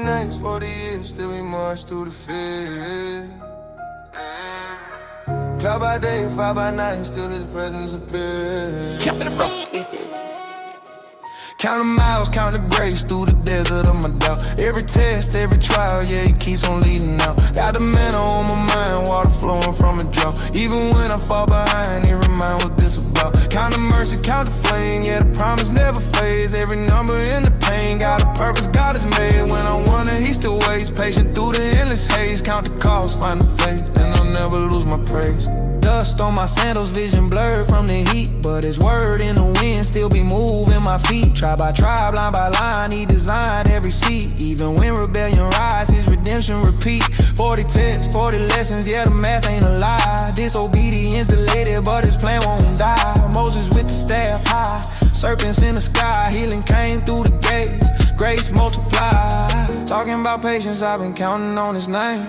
nights, 40 years, still we march through the field. Cloud by day, fire by night, still his presence appears. Count the miles, count the grace through the desert of my doubt. Every test, every trial, yeah, he keeps on leading out. Got the manna on my mind, water flowing from a drought. Even when I fall behind, he remind what this about. Count the mercy, count the flame, yeah, the promise never fades. Every number in the pain, got a purpose God has made. When I wonder, he still waits, patient through the endless haze. Count the cost, find the faith, and I'll never lose my praise. Dust on my sandals, vision blurred from the heat, but his word in the wind still be moving my feet. Tribe by tribe, line by line, he designed every seed. Even when rebellion rise, his redemption repeat. 40 tests, 40 lessons, yeah, the math ain't a lie. Disobedience delayed, but his plan won't die. Moses with the staff high, serpents in the sky. Healing came through the gates, grace multiplied. Talking about patience, I've been counting on his name.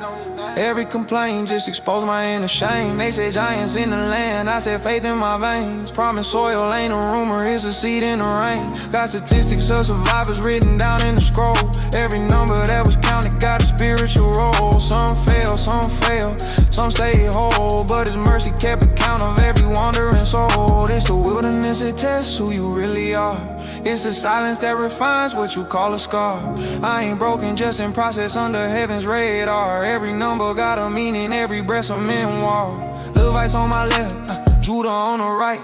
Every complaint just exposed my inner shame. They say giants in the land, I said faith in my veins. Promised soil ain't a rumor, it's a seed in the rain. Got statistics of survivors written down in the scroll. Every number that was counted got a spiritual role. Some fail, some stay whole, but his mercy kept account of every wandering soul. It's the wilderness that tests who you really are. It's the silence that refines what you call a scar. I ain't broken, just in process under heaven's radar. Every number got a meaning, every breath's a memoir. Levites on my left, Judah on the right.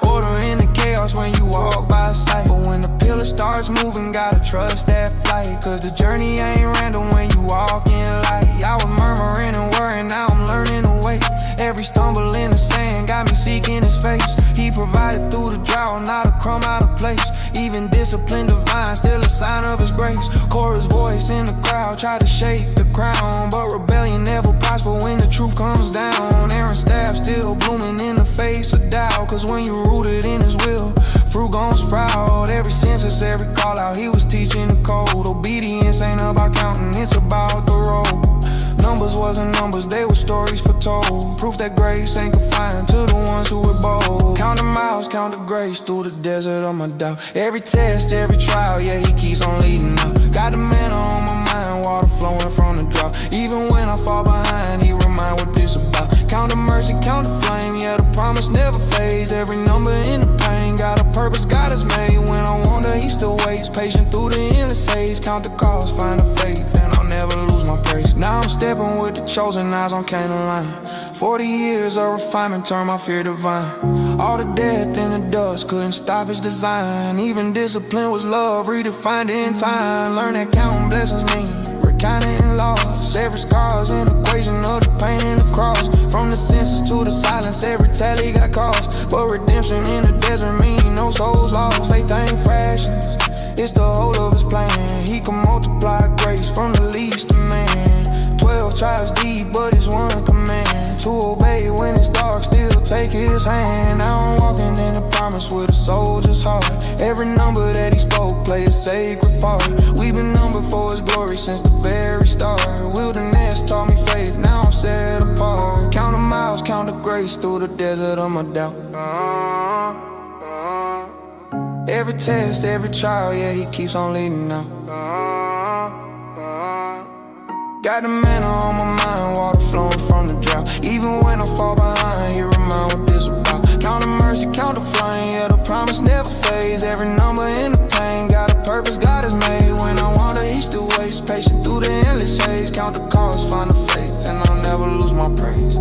Order in the chaos when you walk by sight. But when the pillar starts moving, gotta trust that flight. Cause the journey ain't random when you walk in light. I was murmuring and worrying, now I'm learning to wait. Every stumble in the sand got me seeking his face. He provided through the drought, not a crumb out of place. Even discipline divine, still a sign of his grace. Korah's voice in the crowd, tried to shake the crown, but rebellion never prosper when the truth comes down. Aaron's staff still blooming in the face of doubt. Cause when you're rooted in his will, fruit gon' sprout. Every census, every call out, he was teaching the code. Obedience ain't about counting, it's about the road. Numbers wasn't numbers, they were stories foretold. Proof that grace ain't confined to the ones who were bold. Count the miles, count the grace through the desert of my doubt. Every test, every trial, yeah, he keeps on leading out. Got the manna on my mind, water flowing from the drought. Even when I fall behind, he remind what this about. Count the mercy, count the flame, yeah, the promise never fades. Every number in the pain, got a purpose God has made. When I wonder, he still waits, patient through the endless haze. Count the cost, find the faith, and I'll never lose my praise. Now I'm stepping with the chosen, eyes on Canaan line. 40 years of refinement turned my fear divine. All the death and the dust couldn't stop his design. Even discipline was love, redefined in time. Learn that counting blessings mean recounting in loss. Every scar's an equation of the pain and the cross. From the senses to the silence, every tally got cost. But redemption in the desert mean no souls lost. Faith ain't fractions, it's the whole of his plan. He can multiply grace from the least to man. 12 trials deep, but it's one command: to obey when it's dark, still take his hand. Now I'm walking in the promise with a soldier's heart. Every number that he spoke play a sacred part. We've been numbered for his glory since the very start. Wilderness taught me faith, now I'm set apart. Count the miles, count the grace through the desert of my doubt. Every test, every trial, yeah, he keeps on leading out. Got the manna on my mind, water flowing from the drought. Even when I fall behind, he remind what this about. Count the mercy, count the flame, yeah, the promise never fades. Every number in the pain, got a purpose God has made. When I wonder, he still waits, patient through the endless haze. Count the cost, find the faith, and I'll never lose my praise.